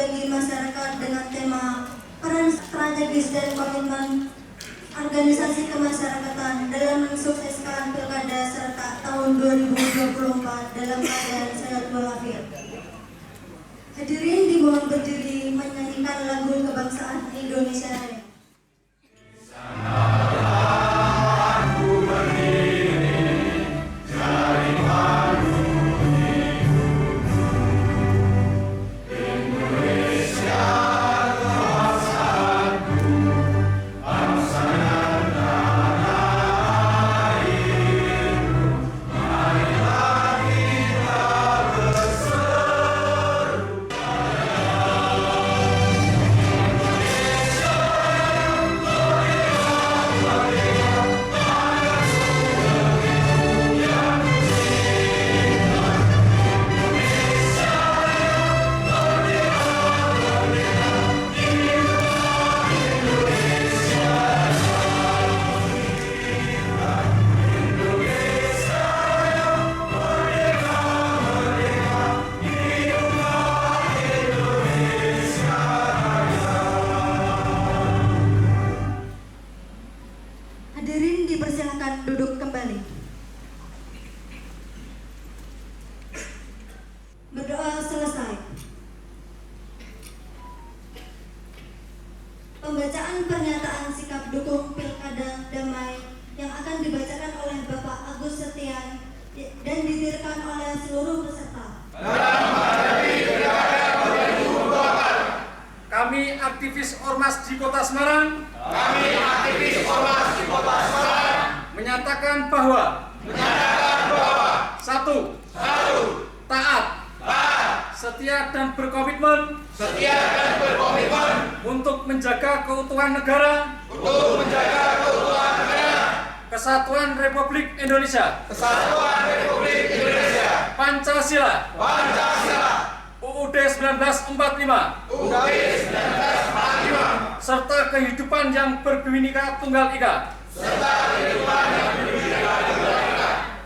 bagi masyarakat dengan tema peran strategis dan komitmen organisasi kemasyarakatan dalam mensukseskan pilkada serentak tahun 2024 dalam keadaan sehat walafiat. Hadirin dimohon berdiri menyanyikan lagu kebangsaan Indonesia Raya. Hadirin dipersilakan duduk kembali. Berdoa selesai. Pembacaan pernyataan sikap dukung Pilkada Damai yang akan dibacakan oleh Bapak Agus Setian dan ditirkan oleh seluruh peserta. Kami aktivis Ormas di Kota Semarang menyatakan bahwa satu, taat, setia dan berkomitmen untuk menjaga keutuhan negara, Kesatuan Republik Indonesia, Pancasila, UUD 1945, serta kehidupan yang berbhinneka tunggal ika.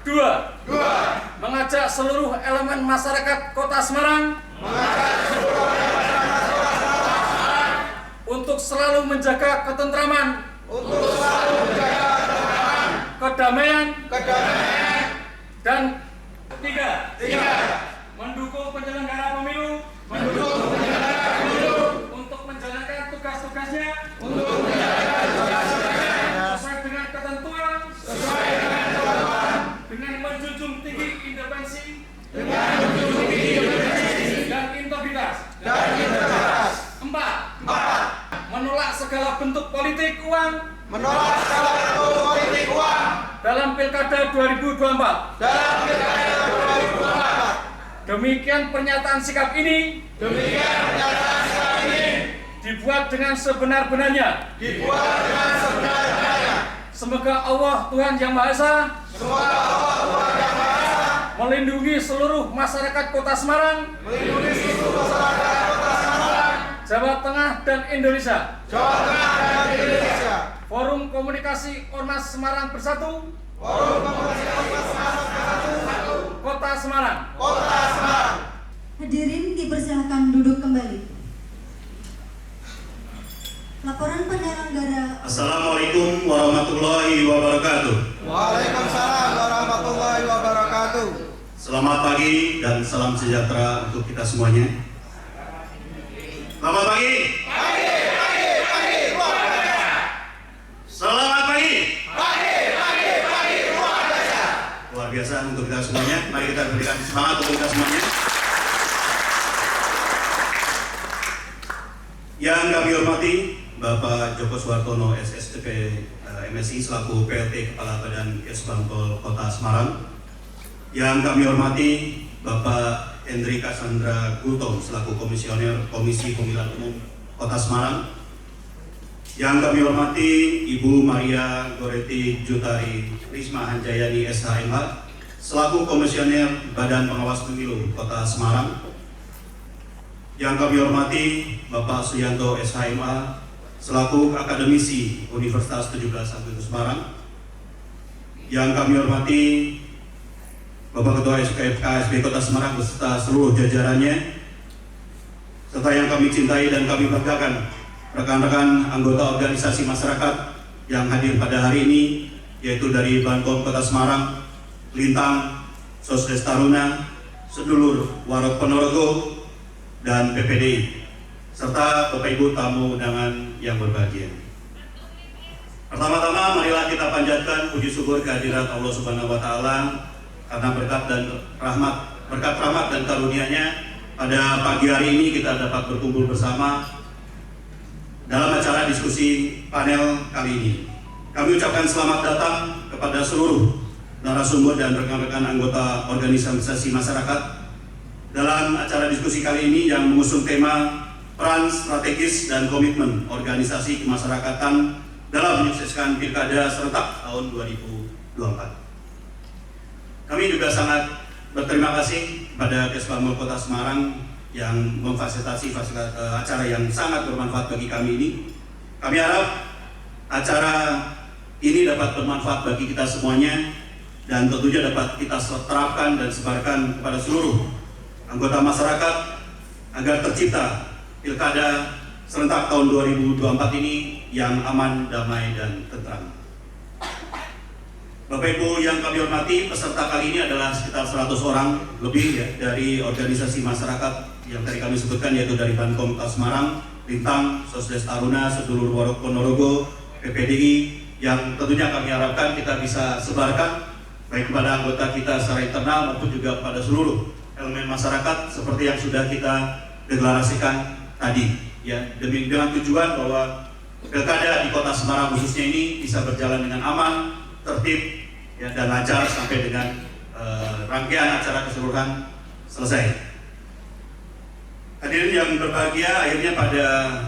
Dua, mengajak seluruh elemen masyarakat Kota Semarang untuk selalu menjaga ketentraman, kedamaian, dan tiga, mendukung penyelenggara pemilu untuk menjalankan tugas-tugasnya sesuai dengan ketentuan, dengan menjunjung tinggi independensi dan integritas. Empat, menolak segala bentuk politik uang dalam Pilkada 2024. Demikian pernyataan sikap ini dibuat dengan sebenar-benarnya. Semoga Allah Tuhan Yang Maha Esa melindungi seluruh masyarakat Kota Semarang, Jawa Tengah dan Indonesia. Forum Komunikasi Ormas Semarang Bersatu, Kota Semarang. Hadirin dipersilakan duduk kembali. Laporan penyelenggara. Assalamualaikum warahmatullahi wabarakatuh. Waalaikumsalam warahmatullahi wabarakatuh. Selamat pagi dan salam sejahtera untuk kita semuanya. Selamat pagi. Luar biasa. Selamat pagi. Luar biasa. Luar biasa untuk kita semuanya. Mari kita berikan semangat untuk kita semuanya. Yang kami hormati Bapak Joko Suhartono SSDP MSI selaku PLT Kepala Badan Kesbangpol Kota Semarang. Yang kami hormati Bapak Hendri Cassandra Gultom selaku Komisioner Komisi Pemilihan Umum Kota Semarang. Yang kami hormati Ibu Maria Goreti Jutari Risma Hanjayani SHMH selaku Komisioner Badan Pengawas Pemilu Kota Semarang. Yang kami hormati Bapak Suyanto SHMH selaku Akademisi Universitas 17 Agustus Semarang. Yang kami hormati Bapak Ketua KSB Kota Semarang beserta seluruh jajarannya, serta yang kami cintai dan kami banggakan, rekan-rekan anggota organisasi masyarakat yang hadir pada hari ini, yaitu dari Bankom Kota Semarang, Lintang, Sosdes Taruna, sedulur Warok Ponorogo, dan PPDI, serta Bapak Ibu tamu undangan yang berbahagia. Pertama-tama marilah kita panjatkan puji syukur kehadirat Allah Subhanahu wa Ta'ala karena berkat rahmat dan karunia-Nya pada pagi hari ini kita dapat berkumpul bersama dalam acara diskusi panel kali ini. Kami ucapkan selamat datang kepada seluruh narasumber dan rekan-rekan anggota organisasi masyarakat dalam acara diskusi kali ini yang mengusung tema peran strategis dan komitmen organisasi kemasyarakatan dalam menyukseskan Pilkada serentak tahun 2024. Kami juga sangat berterima kasih pada Kesbangpol Kota Semarang yang memfasilitasi acara yang sangat bermanfaat bagi kami ini. Kami harap acara ini dapat bermanfaat bagi kita semuanya dan tentunya dapat kita terapkan dan sebarkan kepada seluruh anggota masyarakat agar tercipta Pilkada serentak tahun 2024 ini yang aman, damai, dan tentram. Bapak Ibu yang kami hormati, peserta kali ini adalah sekitar 100 orang lebih ya, dari organisasi masyarakat yang tadi kami sebutkan, yaitu dari Bankom Kota Semarang, Lintang, Sosdes Taruna, sedulur Warok Ponorogo, PPDI, yang tentunya kami harapkan kita bisa sebarkan baik kepada anggota kita secara internal maupun juga kepada seluruh elemen masyarakat seperti yang sudah kita deklarasikan tadi ya, dengan tujuan bahwa Pilkada di Kota Semarang khususnya ini bisa berjalan dengan aman, tertib ya, dan lancar sampai dengan rangkaian acara keseluruhan selesai. Hadirin yang berbahagia, akhirnya pada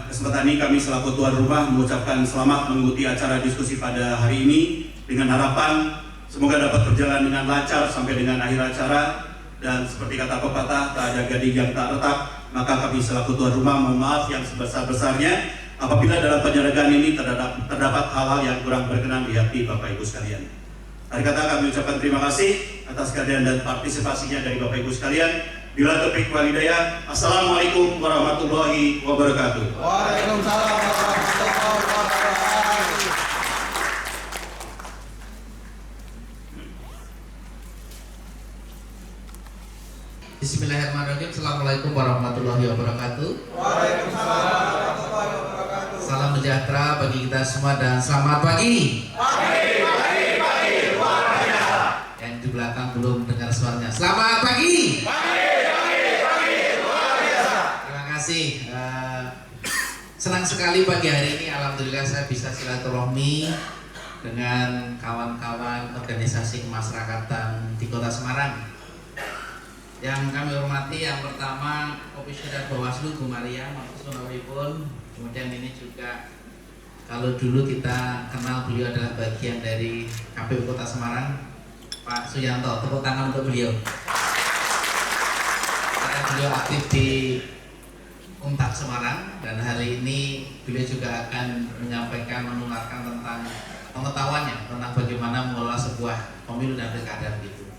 kesempatan ini kami selaku tuan rumah mengucapkan selamat mengikuti acara diskusi pada hari ini dengan harapan semoga dapat berjalan dengan lancar sampai dengan akhir acara, dan seperti kata pepatah, tak ada gading yang tak retak, maka kami selaku tuan rumah mohon maaf yang sebesar-besarnya apabila dalam penyelenggaraan ini terdapat hal-hal yang kurang berkenan di hati Bapak Ibu sekalian. Hari kata kami ucapkan terima kasih atas kehadiran dan partisipasinya dari Bapak Ibu sekalian. Bila taufiq wal hidayah. Assalamualaikum warahmatullahi wabarakatuh. Waalaikumsalam warahmatullahi wabarakatuh. Bismillahirrahmanirrahim. Assalamualaikum warahmatullahi wabarakatuh. Waalaikumsalam warahmatullahi wabarakatuh. Salam sejahtera bagi kita semua dan selamat pagi. Pagi. Yang di belakang belum dengar suaranya. Selamat pagi. Terima kasih. Senang sekali pagi hari ini. Alhamdulillah saya bisa silaturahmi dengan kawan-kawan organisasi kemasyarakatan di Kota Semarang. Yang kami hormati yang pertama Komisioner Bawaslu Bu Maria Mapusunawipun. Kemudian ini juga kalau dulu kita kenal beliau adalah bagian dari KPU Kota Semarang, Pak Suyanto. Tepuk tangan untuk beliau. Karena beliau aktif di Untak Semarang dan hari ini beliau juga akan menyampaikan, menularkan tentang pengetahuannya tentang bagaimana mengelola sebuah pemilu dan pilkada gitu.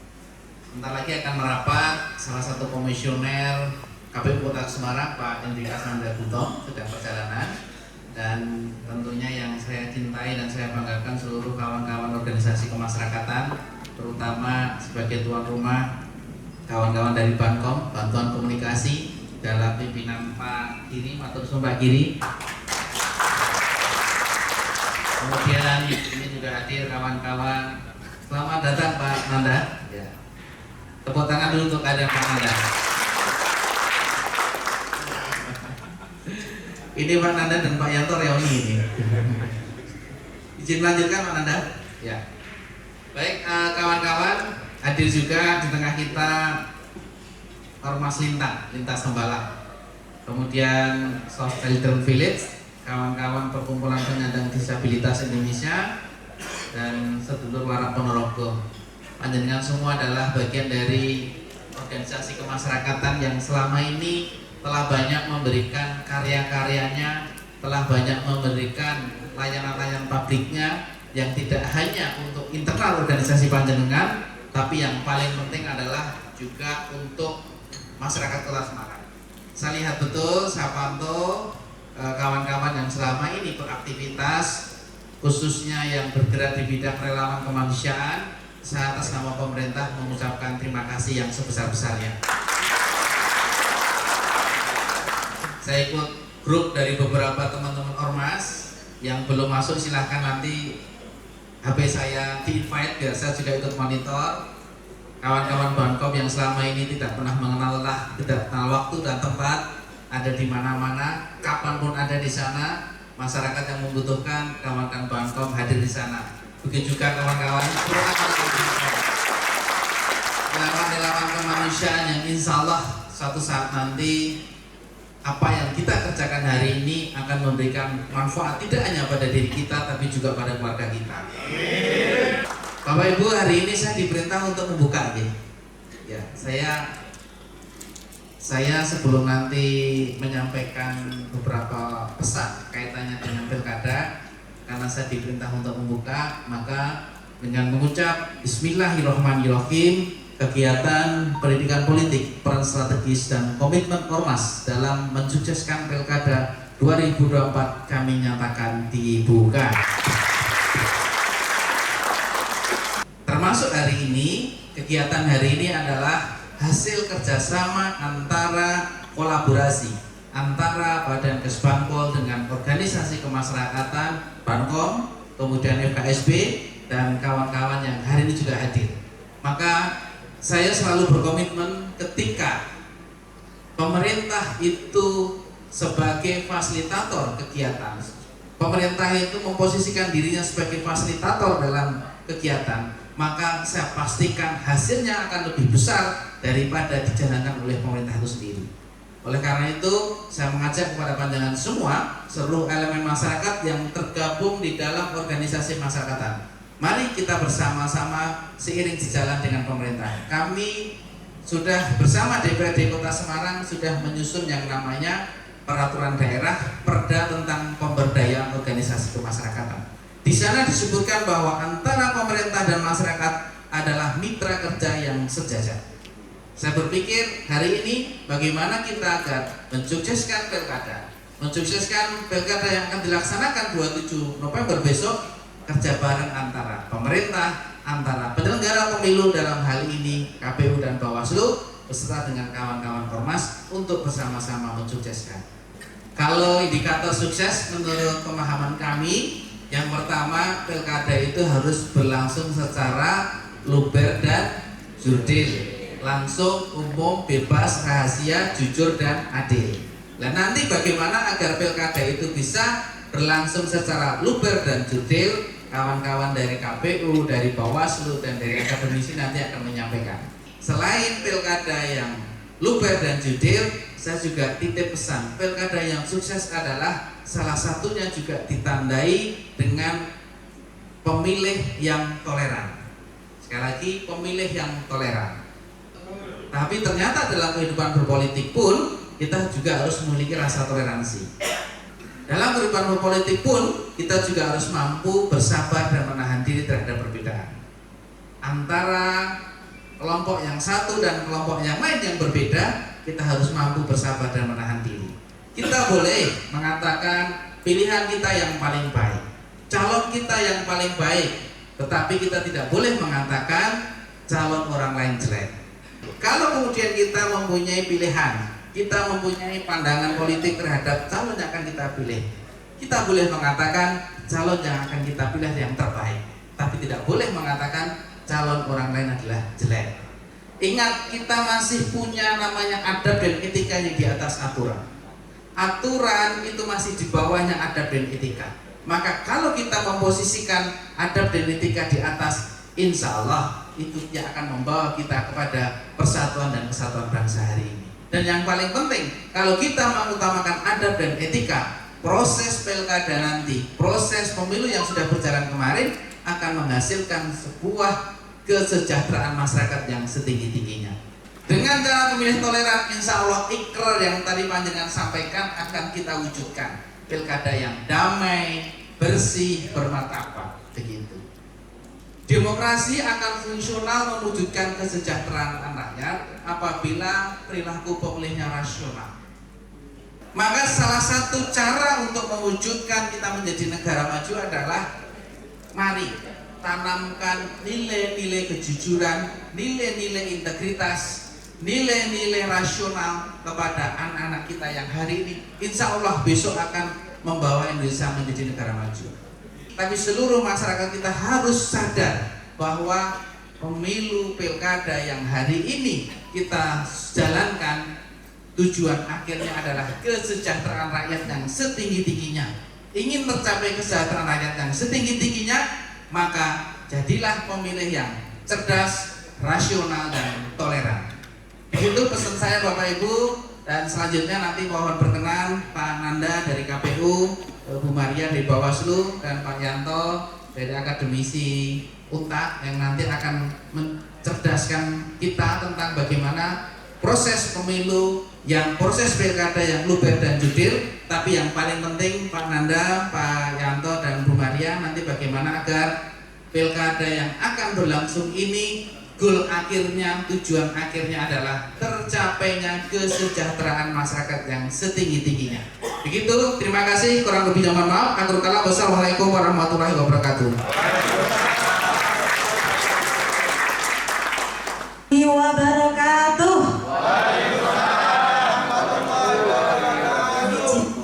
Sebentar lagi akan merapat salah satu komisioner KPU Kota Semarang, Pak Hendri Kasnanda Gutong, sedang perjalanan, dan tentunya yang saya cintai dan saya banggakan seluruh kawan-kawan organisasi kemasyarakatan, terutama sebagai tuan rumah kawan-kawan dari Bankom, Bantuan Komunikasi dalam pimpinan Pak Giri, matur suwun Pak Giri. Kemudian ini juga hadir kawan-kawan. Selamat datang Pak Nanda. Ya. Tepuk tangan dulu untuk kehadiran Pak Nanda. Ini Pak Nanda dan Pak Yanto reuni ini. Izin melanjutkan Pak Nanda? Ya. Baik, kawan-kawan, hadir juga di tengah kita Ormas Lintang, Lintas Tembalang. Kemudian South Children Village, kawan-kawan perkumpulan penyandang disabilitas Indonesia, dan sedulur Warok Ponorogo. Panjenengan semua adalah bagian dari organisasi kemasyarakatan yang selama ini telah banyak memberikan karya-karyanya, telah banyak memberikan layanan-layanan publiknya yang tidak hanya untuk internal organisasi panjenengan, tapi yang paling penting adalah juga untuk masyarakat Kota Semarang. Saya lihat betul, saya pantau kawan-kawan yang selama ini beraktivitas, khususnya yang bergerak di bidang relawan kemanusiaan. Saya atas nama pemerintah mengucapkan terima kasih yang sebesar-besarnya. Saya ikut grup dari beberapa teman-teman ormas. Yang belum masuk silahkan nanti HP saya di-invite biar saya juga ikut monitor. Kawan-kawan Bankom yang selama ini tidak pernah mengenal waktu dan tempat, ada di mana-mana, kapanpun ada di sana. Masyarakat yang membutuhkan, kawan-kawan Bankom hadir di sana. Begitu juga kawan-kawan relawan kemanusiaan yang insya Allah suatu saat nanti apa yang kita kerjakan hari ini akan memberikan manfaat tidak hanya pada diri kita tapi juga pada keluarga kita. Bapak Ibu, hari ini saya diperintah untuk membuka ya. Saya sebelum nanti menyampaikan beberapa pesan kaitannya dengan pilkada, karena saya diperintah untuk membuka, maka dengan mengucap Bismillahirrahmanirrahim, kegiatan pendidikan politik, peran strategis dan komitmen Ormas dalam mensukseskan Pilkada 2024 kami nyatakan dibuka. Termasuk hari ini, kegiatan hari ini adalah hasil kerjasama antara kolaborasi antara Badan Kesbangpol dengan organisasi kemasyarakatan Bankom, kemudian FKSB dan kawan-kawan yang hari ini juga hadir. Maka saya selalu berkomitmen ketika pemerintah itu sebagai fasilitator kegiatan, pemerintah itu memposisikan dirinya sebagai fasilitator dalam kegiatan, maka saya pastikan hasilnya akan lebih besar daripada dijalankan oleh pemerintah itu sendiri. Oleh karena itu, saya mengajak kepada panjenengan semua, seluruh elemen masyarakat yang tergabung di dalam organisasi masyarakatan. Mari kita bersama-sama seiring sejalan dengan pemerintah. Kami sudah bersama DPRD Kota Semarang sudah menyusun yang namanya peraturan daerah Perda tentang pemberdayaan organisasi kemasyarakatan. Di sana disebutkan bahwa antara pemerintah dan masyarakat adalah mitra kerja yang sejajar. Saya berpikir hari ini bagaimana kita agar mensukseskan pilkada yang akan dilaksanakan 27 November besok, kerja bareng antara pemerintah, antara penyelenggara pemilu dalam hal ini KPU dan Bawaslu beserta dengan kawan-kawan Ormas untuk bersama-sama mensukseskan. Kalau indikator sukses menurut pemahaman kami, yang pertama pilkada itu harus berlangsung secara luber dan jurdil, langsung, umum, bebas, rahasia, jujur dan adil. Dan nanti bagaimana agar pilkada itu bisa berlangsung secara luber dan jurdil, kawan-kawan dari KPU, dari Bawaslu dan dari akademisi nanti akan menyampaikan. Selain pilkada yang luber dan jurdil, saya juga titip pesan, pilkada yang sukses adalah salah satunya juga ditandai dengan pemilih yang toleran. Sekali lagi, pemilih yang toleran. Tapi ternyata dalam kehidupan berpolitik pun kita juga harus memiliki rasa toleransi. Dalam kehidupan berpolitik pun kita juga harus mampu bersabar dan menahan diri terhadap perbedaan antara kelompok yang satu dan kelompok yang lain yang berbeda. Kita harus mampu bersabar dan menahan diri. Kita boleh mengatakan pilihan kita yang paling baik, calon kita yang paling baik, tetapi kita tidak boleh mengatakan calon orang lain jelek. Kalau kemudian kita mempunyai pilihan, kita mempunyai pandangan politik terhadap calon yang akan kita pilih, kita boleh mengatakan calon yang akan kita pilih yang terbaik, tapi tidak boleh mengatakan calon orang lain adalah jelek. Ingat, kita masih punya namanya adab dan etika yang di atas aturan. Aturan itu masih di bawahnya adab dan etika. Maka kalau kita memposisikan adab dan etika di atas, insya Allah itu yang akan membawa kita kepada persatuan dan kesatuan bangsa hari ini. Dan yang paling penting, kalau kita mengutamakan adab dan etika, proses pilkada nanti, proses pemilu yang sudah berjalan kemarin akan menghasilkan sebuah kesejahteraan masyarakat yang setinggi-tingginya. Dengan cara pemilih toleran, insya Allah ikrar yang tadi panjenengan sampaikan akan kita wujudkan. Pilkada yang damai, bersih, bermartabat, begitu. Demokrasi akan fungsional mewujudkan kesejahteraan rakyat apabila perilaku pemilihnya rasional. Maka salah satu cara untuk mewujudkan kita menjadi negara maju adalah mari tanamkan nilai-nilai kejujuran, nilai-nilai integritas, nilai-nilai rasional kepada anak-anak kita yang hari ini insya Allah besok akan membawa Indonesia menjadi negara maju. Tapi seluruh masyarakat kita harus sadar bahwa pemilu pilkada yang hari ini kita jalankan tujuan akhirnya adalah kesejahteraan rakyat yang setinggi-tingginya. Ingin tercapai kesejahteraan rakyat yang setinggi-tingginya, maka jadilah pemilih yang cerdas, rasional, dan toleran. Begitu pesan saya Bapak Ibu, dan selanjutnya nanti mohon berkenan Pak Nanda dari KPU, Bu Maria dari Bawaslu, dan Pak Yanto dari akademisi UNTAD yang nanti akan mencerdaskan kita tentang bagaimana proses pemilu yang proses pilkada yang luber dan jurdil, tapi yang paling penting Pak Nanda, Pak Yanto, dan Bu Maria nanti bagaimana agar pilkada yang akan berlangsung ini goal akhirnya, tujuan akhirnya adalah tercapainya kesejahteraan masyarakat yang setinggi-tingginya. Begitu, terima kasih, kurang lebih mohon maaf. Akhirul kalam, wassalamualaikum warahmatullahi wabarakatuh. Wabarakatuh.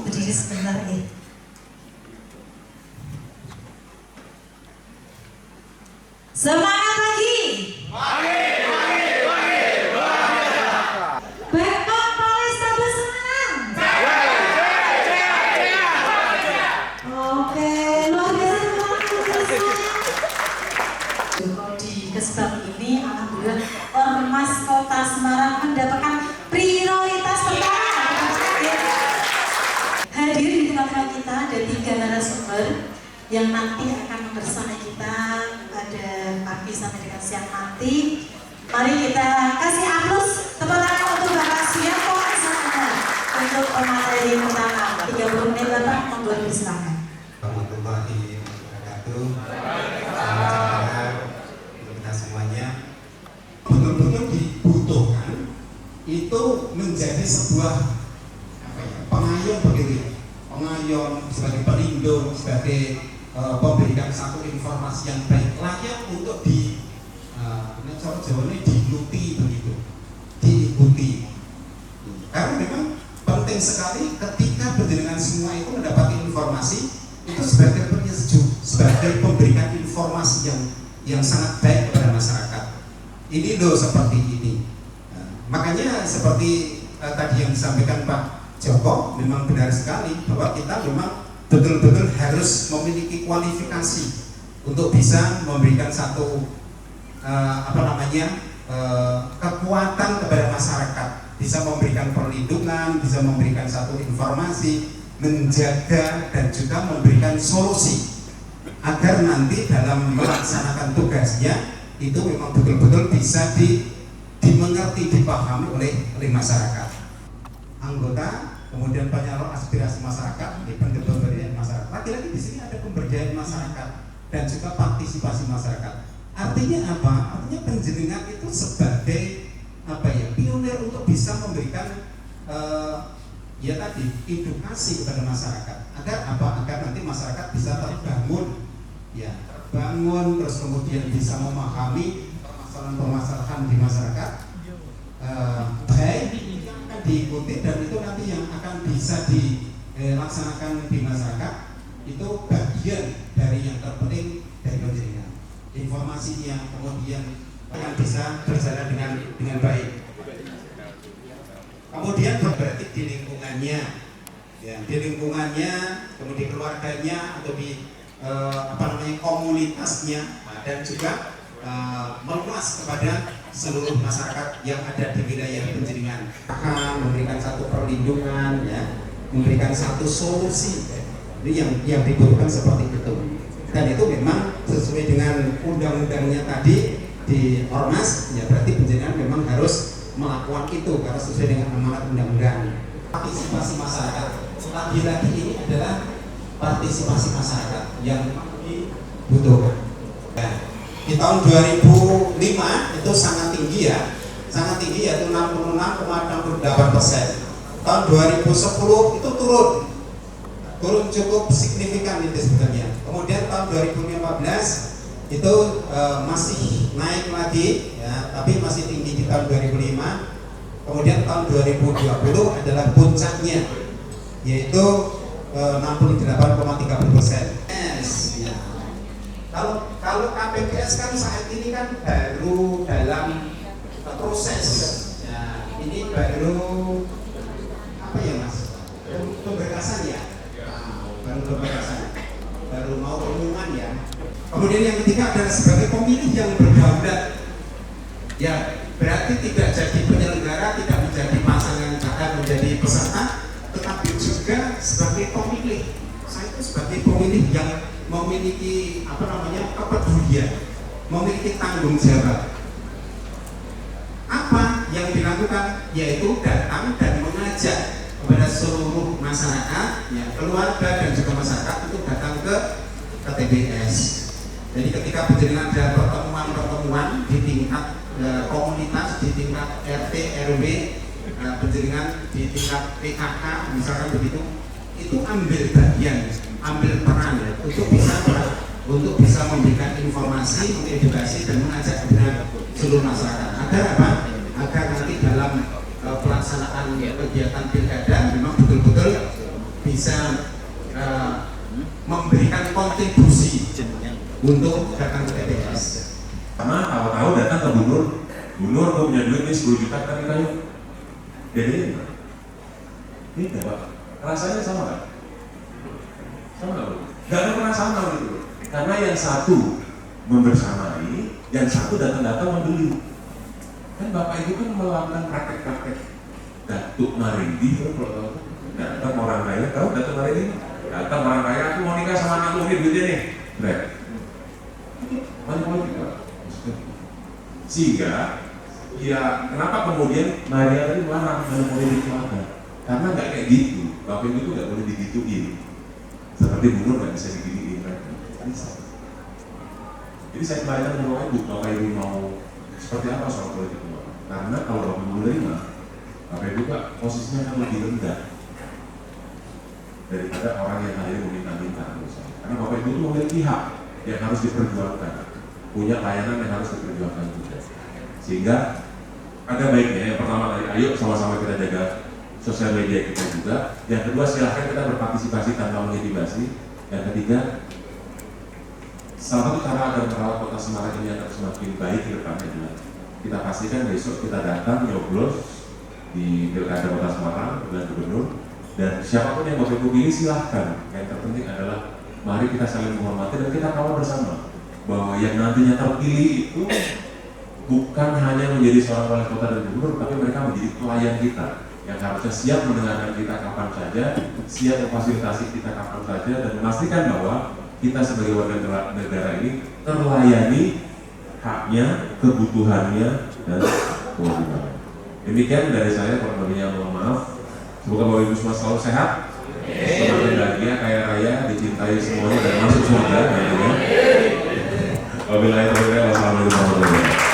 Berdiri sebentar ya. Semangat lagi. Bekon Polrestabes Semarang. Oke, luar biasa. Di kesempatan ini alhamdulillah Ormas Kota Semarang mendapatkan prioritas pertama. Hadir di tengah-tengah kita ada 3 narasumber yang nanti akan membersamai kita pada pagi sampai dengan siang nanti. Mari kita kasih aplaus tepuk tangan untuk Bapak Suyanto Asana untuk pemateri pertama. 30 menit Bapak, monggo silakan. Warahmatullahi wabarakatuh. Selamat siang untuk kita semuanya. Betul-betul dibutuhkan itu menjadi sebuah pengayom begitu, pengayom sebagai pelindung, sebagai memberikan satu informasi yang baik, layak untuk di Jawa ini diikuti begitu, diikuti. Karena memang penting sekali ketika berjalan semua itu mendapat informasi itu sebagai penyejuk, sebagai memberikan informasi yang sangat baik kepada masyarakat. Ini loh seperti ini. Makanya seperti tadi yang disampaikan Pak Joko, memang benar sekali bahwa kita memang betul-betul harus memiliki kualifikasi untuk bisa memberikan satu kekuatan kepada masyarakat, bisa memberikan perlindungan, bisa memberikan satu informasi, menjaga dan juga memberikan solusi agar nanti dalam melaksanakan tugasnya itu memang betul-betul bisa dimengerti, dipahami oleh masyarakat. Anggota kemudian penyalur aspirasi masyarakat, pemberdayaan masyarakat. Lagi-lagi di sini ada pemberdayaan masyarakat dan juga partisipasi masyarakat. Artinya apa? Artinya penjenengan itu sebagai pionir untuk bisa memberikan edukasi kepada masyarakat agar agar nanti masyarakat bisa terbangun, terus kemudian bisa memahami permasalahan di masyarakat baik yang akan diikuti dan itu nanti yang akan bisa dilaksanakan di masyarakat itu bagian dari yang terpenting dari penjaringan informasinya, kemudian akan bisa berjalan dengan baik. Kemudian berarti di lingkungannya, kemudian keluarganya atau di komunitasnya, dan juga meluas kepada seluruh masyarakat yang ada di wilayah penjaringan. Akan memberikan satu perlindungan, memberikan satu solusi. Ini yang dibutuhkan seperti itu. Dan itu memang sesuai dengan undang-undangnya tadi di Ormas, berarti penjaringan memang harus melakukan itu karena sesuai dengan amanat undang-undang. Partisipasi masyarakat, lagi-lagi ini adalah partisipasi masyarakat yang dibutuhkan. Di tahun 2005 itu sangat tinggi yaitu 66,68%. tahun 2010 itu turun cukup signifikan itu sebenarnya. Kemudian tahun 2015 itu masih naik lagi ya, tapi masih tinggi di tahun 2005. Kemudian tahun 2020 adalah puncaknya, yaitu 68,30%. Yes, ya. Kalau KPPS kan saat ini kan baru dalam proses, ya, ini baru apa ya Mas? Pemberkasan ya, baru pemberkasan, baru mau pengumuman ya. Kemudian yang ketiga adalah sebagai pemilih yang berdaulat, ya berarti tidak jadi penyelenggara, tidak menjadi pasangan calon, menjadi peserta, tetapi juga sebagai pemilih. Saya itu sebagai pemilih yang memiliki kepedulian, memiliki tanggung jawab. Apa yang dilakukan? Yaitu datang dan mengajak kepada seluruh masyarakat, ya, keluarga dan juga masyarakat untuk datang ke TPS. Jadi ketika berjalan ada pertemuan di tingkat komunitas, di tingkat RT, RW, berjalan di tingkat PKK, misalkan begitu, itu ambil bagian, ambil peran ya, untuk bisa memberikan informasi, mengedukasi dan mengajak kepada seluruh masyarakat. Agar apa? Agar nanti dalam pelaksanaan kegiatan pilkada memang betul-betul bisa memberikan kontribusi untuk datang ke TPS. Karena tahu-tahu datang ke Bunur gue punya duit nih 10 juta kan kayu. Jadi ini Pak, rasanya sama nggak? Sama nggak? Nggak ada pernah sama gitu. Karena yang satu membersamai, yang satu datang-datang membeli. Kan Bapak Ibu kan melakukan praktek-praktek Datuk Marindi, kalau tahu datang orang kaya, tahu Datuk Marindi? Datang orang kaya, aku mau nikah sama anak lu duitnya nih, bener. Mana politik Pak? Sehingga, ya kenapa kemudian Maria tadi melarang politik keluarga? Karena nggak kayak gitu, Bapak Ibu itu nggak boleh digituin. Seperti Bunur nggak bisa digituin, bisa. Jadi saya bayar dengan Bapak Ibu mau seperti apa soal politik keluarga? Karena kalau Bapak Ibu menerima, Bapak Ibu Pak posisinya akan lebih rendah daripada orang yang hanya meminta-minta. Karena Bapak Ibu itu memiliki hak yang harus diperjuangkan, punya layanan yang harus diperjuangkan juga. Sehingga ada baiknya, yang pertama tadi, ayo sama-sama kita jaga sosial media kita juga. Yang kedua, silahkan kita berpartisipasi tanpa mengintimidasi. Yang ketiga, salah satu cara agar merawat kota Semarang ini akan semakin baik ke depannya adalah kita pastikan besok kita datang nyoblos di Pilkada Kota Semarang dengan gubernur, dan siapapun yang Bapak Ibu pilih silahkan. Yang terpenting adalah mari kita saling menghormati dan kita kawal bersama bahwa yang nantinya terpilih itu bukan hanya menjadi seorang wali kota dan gubernur, tapi mereka menjadi pelayan kita yang harusnya siap mendengarkan kita kapan saja, siap memfasilitasi kita kapan saja, dan memastikan bahwa kita sebagai warga negara ini terlayani haknya, kebutuhannya, dan kewajibannya. Demikian dari saya, kurang lebihnya mohon maaf. Semoga Bapak Ibu semua selalu sehat, semakin bahagia, kaya raya, dicintai semuanya, dan masuk surga nantinya. Wabillahi taufiq, wassalamualaikum warahmatullahi wabarakatuh.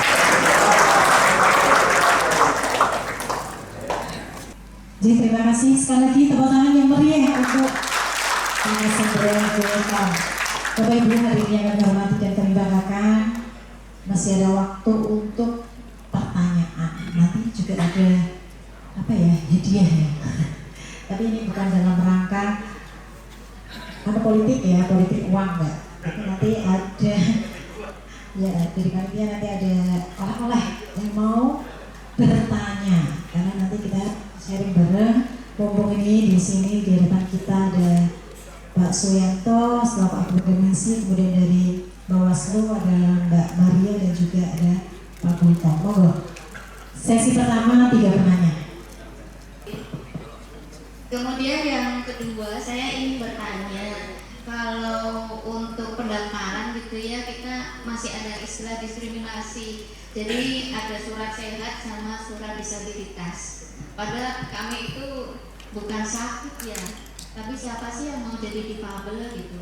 Jadi terima kasih sekali lagi, tepuk tangan yang meriah untuk narasumber yang welcome. Bapak Ibu hadirin yang kami hormati dan kami banggakan, masih ada waktu untuk pertanyaan. Nanti juga ada hadiah ya. Tapi ini bukan dalam rangka politik ya, politik uang enggak. Tapi nanti ada ya dari panitia, nanti ada oleh-oleh yang mau bertanya, karena nanti kita sharing bareng. Mumpung ini di sini di depan kita ada Pak Suyanto selaku akademisi, kemudian dari Bawaslu ada Mbak Maria dan juga ada Pak Bulto. Monggo. Sesi pertama 3 penanya. Kemudian yang kedua, saya ingin bertanya, kalau untuk pendaftaran gitu ya, kita masih ada istilah diskriminasi. Jadi ada surat sehat sama surat disabilitas. Padahal kami itu bukan sakit ya, tapi siapa sih yang mau jadi difabel gitu.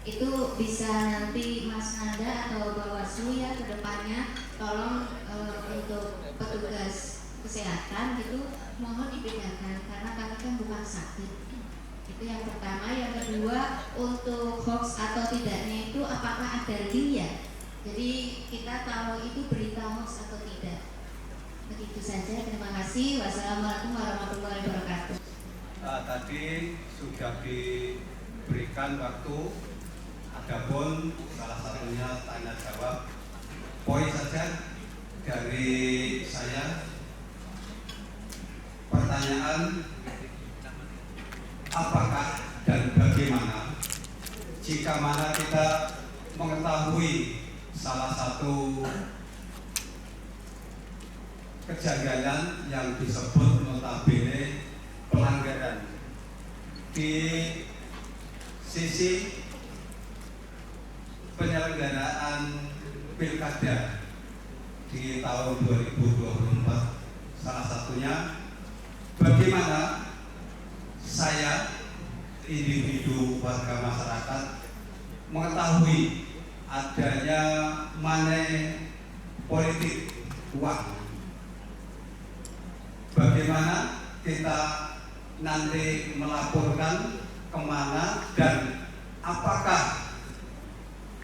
Itu bisa nanti Mas Nanda atau Bawaslu ya ke depannya tolong untuk petugas kesehatan gitu, mohon dibedakan karena kami kan bukan sakit. Itu yang pertama. Yang kedua, untuk hoax atau tidaknya itu apakah ada link ya? Jadi kita tahu itu berita hoax atau tidak. Begitu saja, terima kasih. Wassalamualaikum warahmatullahi wabarakatuh. Tadi sudah diberikan waktu, adapun salah satunya tanya jawab. Poin saja dari saya, pertanyaan apakah dan bagaimana jika mana kita mengetahui salah satu kejanggalan yang disebut notabene pelanggaran di sisi penyelenggaraan pilkada di tahun 2024, salah satunya bagaimana saya individu warga masyarakat mengetahui adanya money politik uang. Bagaimana kita nanti melaporkan kemana dan apakah?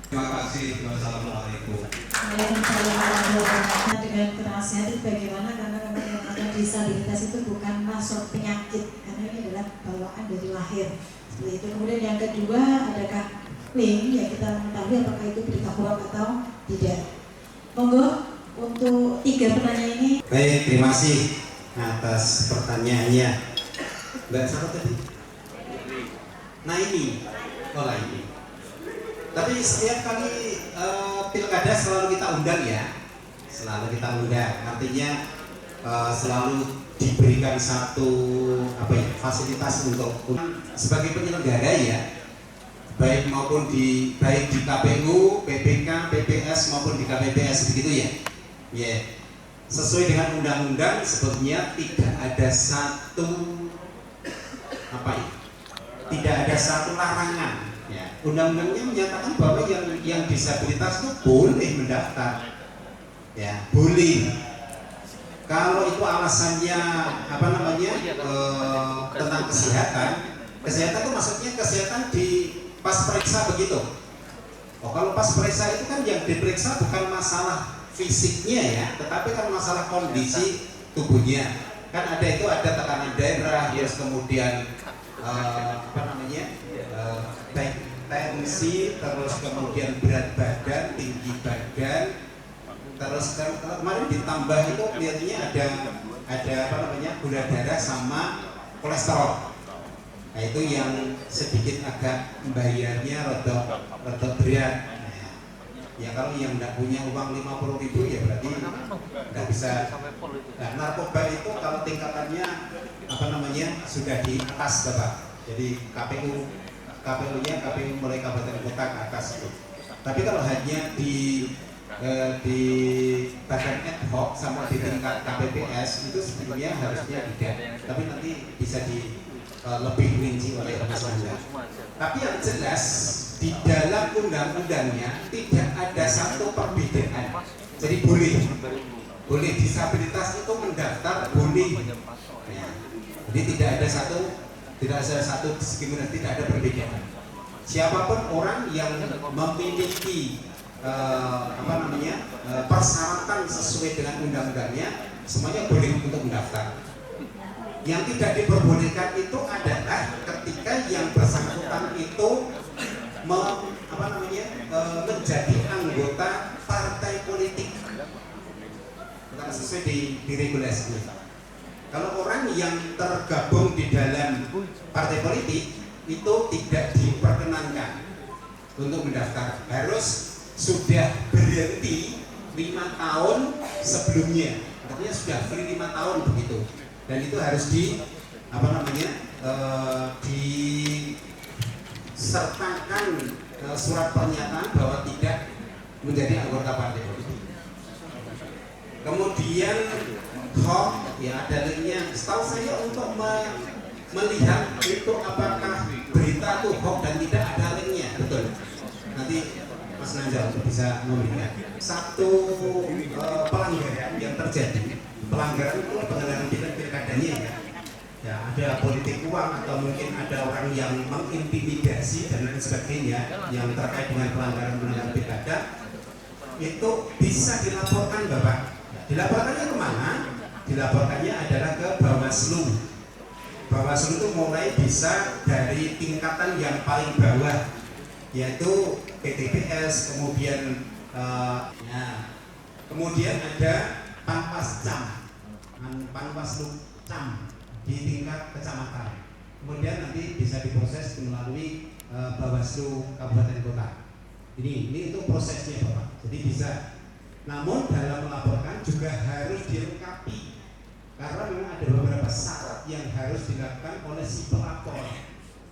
Terima kasih. Wassalamualaikum. Dengan kerahasiaan itu bagaimana, karena memang yang namanya disabilitas itu bukan masuk penyakit, karena ini adalah bawaan dari lahir. Seperti itu. Kemudian yang kedua, adakah link ya, kita mengetahui apakah itu berita hoax atau tidak. Monggo untuk 3 penanya ini. Baik, terima kasih atas pertanyaannya. Mbak siapa tadi? Naimi. Oh, Naimi. Tapi setiap kali pilkada selalu kita undang ya, selalu kita undang. Artinya selalu diberikan satu fasilitas untuk sebagai penyelenggara ya, baik di KPU, PPK, PPS maupun di KPPS begitu ya. Ya, sesuai dengan undang-undang sebetulnya tidak ada satu larangan. Ya, undang-undangnya menyatakan bahwa yang disabilitas itu boleh mendaftar, ya boleh. Kalau itu alasannya tentang kesehatan itu maksudnya kesehatan di pas periksa begitu. Oh, kalau pas periksa itu kan yang diperiksa bukan masalah fisiknya ya, tetapi kan masalah kondisi tubuhnya. Kan ada tekanan darah, terus kemudian tensi, terus kemudian berat badan, tinggi badan, terus kemarin ditambah itu kelihatannya ada gula darah sama kolesterol. Nah itu yang sedikit agak membayarnya rodok berat. Ya kalau yang tidak punya uang 50.000 ya berarti tidak bisa. Nah, narkoba itu kalau tingkatannya sudah di atas Bapak. Jadi KPU-nya mulai kabupaten kota ke atas itu. Tapi kalau hanya di badan ad hoc sama di tingkat KPPS itu sebenarnya harusnya tidak. Tapi nanti bisa lebih rinci oleh Mas Anda. Tapi yang jelas di dalam undang-undangnya tidak ada satu perbedaan. Jadi boleh disabilitas itu mendaftar boleh. Ya. Jadi tidak ada satu diskriminasi, tidak ada perbedaan. Siapapun orang yang memiliki persyaratan sesuai dengan undang-undangnya semuanya boleh untuk mendaftar. Yang tidak diperbolehkan itu adalah ketika yang bersangkutan itu menjadi anggota partai politik. Bukan sesuai di regulasi. Kalau orang yang tergabung di dalam partai politik itu tidak diperkenankan untuk mendaftar, harus sudah berhenti 5 tahun sebelumnya, artinya sudah free 5 tahun begitu, dan itu harus disertakan surat pernyataan bahwa tidak menjadi anggota partai politik. Kemudian hoax ya ada linknya. Setahu saya untuk melihat itu apakah berita itu hoax dan tidak ada linknya, betul. Nanti Mas Najal bisa memberikan satu pelanggaran yang terjadi pelanggaran itu penyelenggaraan pilkadanya ya. Ya, ada politik uang atau mungkin ada orang yang mengintimidasi dan lain sebagainya yang terkait dengan pelanggaran pilkada, itu bisa dilaporkan Bapak. Dilaporkannya kemana? Dilaporkannya adalah ke Bawaslu. Bawaslu itu mulai bisa dari tingkatan yang paling bawah, yaitu PTPS, kemudian kemudian ada Panwaslu Cam di tingkat kecamatan. Kemudian nanti bisa diproses melalui Bawaslu Kabupaten Kota. Ini itu prosesnya Bapak. Jadi bisa. Namun dalam melaporkan juga harus dilengkapi karena memang ada beberapa syarat yang harus dilakukan oleh si pelapor.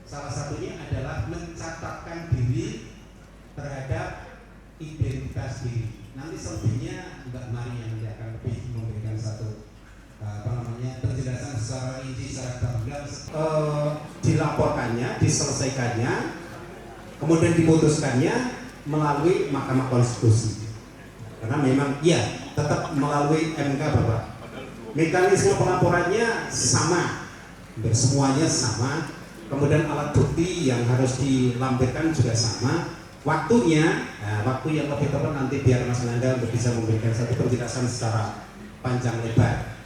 Salah satunya adalah mencatatkan diri terhadap identitas diri. Nanti selebihnya Mbak Mari yang nanti akan lebih memberikan satu penjelasan secara rinci, secara gamblang. Dilaporkannya, diselesaikannya, kemudian diputuskannya melalui Mahkamah Konstitusi. Karena memang ya tetap melalui MK Bapak. Mekanisme pelaporannya sama, semuanya sama. Kemudian alat bukti yang harus dilampirkan juga sama. Waktunya, waktu yang lebih tepat nanti biar Mas Nanda untuk bisa memberikan satu penjelasan secara panjang lebar.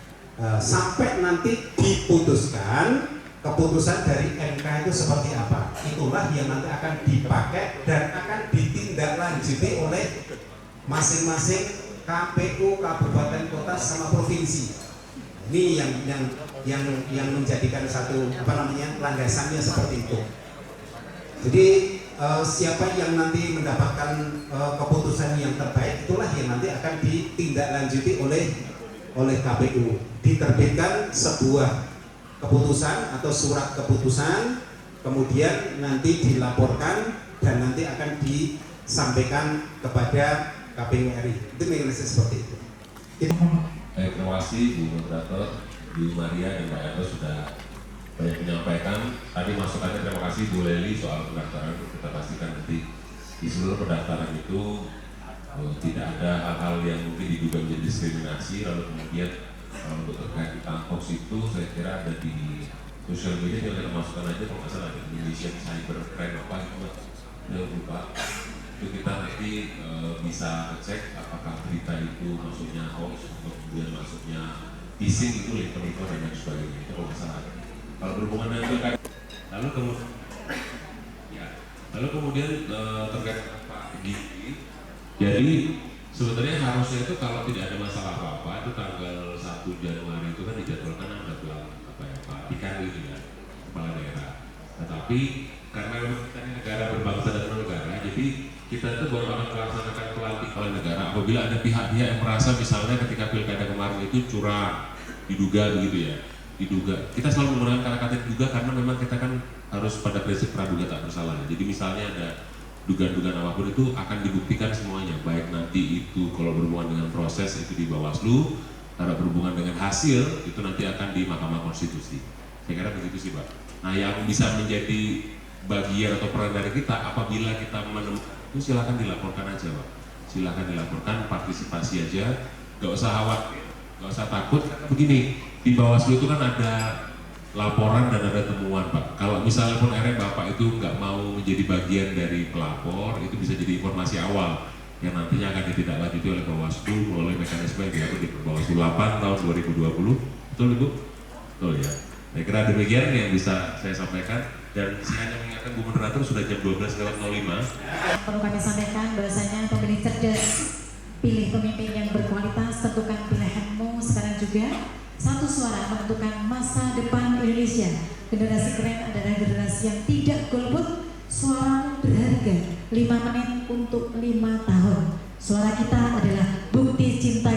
Sampai nanti diputuskan, keputusan dari MK itu seperti apa. Itulah yang nanti akan dipakai dan akan ditindaklanjuti oleh masing-masing KPU, kabupaten, kota, sama provinsi. Ini yang menjadikan satu landasannya seperti itu. Jadi siapa yang nanti mendapatkan keputusan yang terbaik, itulah yang nanti akan ditindaklanjuti oleh KPU. Diterbitkan sebuah keputusan atau surat keputusan, kemudian nanti dilaporkan dan nanti akan disampaikan kepada KPU RI. Itu mekanisme seperti itu. Baik, terima kasih Bu Moderator, Bu Maria dan Pak Yanto sudah banyak menyampaikan. Tadi masukannya terima kasih Bu Leli soal pendaftaran. Kita pastikan nanti di seluruh pendaftaran itu tidak ada hal-hal yang mungkin diduga menjadi diskriminasi. Lalu kemudian untuk terkait tentang hoax itu saya kira ada di sosial media, jangan masukkan aja kalau nggak salah ada Indonesian Cyber Crime apa itu jangan lupa. Itu kita nanti bisa cek apakah berita itu maksudnya hoax atau kemudian maksudnya phishing, itu link penipuan dan lain sebagainya. Itu kalau nggak salah. Kalau berhubungan dengan terkait lalu kemudian terkait Pak Gigi, jadi sebetulnya harusnya itu kalau tidak ada masalah apa-apa itu tanggal 1 Januari itu kan dijadwalkan ada Pak Ikan gitu ya, kepala daerah. Tetapi karena kita ini negara berbangsa dan bernegara, jadi kita itu baru akan melaksanakan pelantikan oleh negara apabila ada pihak-pihak yang merasa misalnya ketika pilkada kemarin itu curang, diduga begitu ya, diduga. Kita selalu menggunakan kata-kata diduga karena memang kita kan harus pada prinsip praduga tak bersalah. Jadi misalnya ada dugaan-dugaan apapun itu akan dibuktikan semuanya, baik nanti itu kalau berhubungan dengan proses itu di Bawaslu, kalau berhubungan dengan hasil itu nanti akan di Mahkamah Konstitusi. Saya kira begitu sih Pak. Nah yang bisa menjadi bagian atau peran dari kita apabila kita menemukan itu silakan dilaporkan aja Pak. Silakan dilaporkan, partisipasi aja, gak usah khawatir, gak usah takut. Begini, di Bawaslu itu kan ada laporan dan ada temuan Pak. Kalau misalnya pun akhirnya Bapak itu nggak mau menjadi bagian dari pelapor, itu bisa jadi informasi awal yang nantinya akan ditindaklanjuti oleh Bawaslu melalui mekanisme yang diatur di Bawaslu 8 tahun 2020. Betul Ibu? Betul ya. Saya kira demikian yang bisa saya sampaikan dan saya hanya mengingatkan Bu Moderator sudah jam 12:05. Perlu kami sampaikan bahwasanya pemilih cerdas, pilih pemimpin yang berkualitas, tentukan pilihanmu sekarang juga. Satu suara menentukan masa depan Indonesia. Generasi keren adalah generasi yang tidak golput. Suara berharga, 5 menit untuk 5 tahun. Suara kita adalah bukti cinta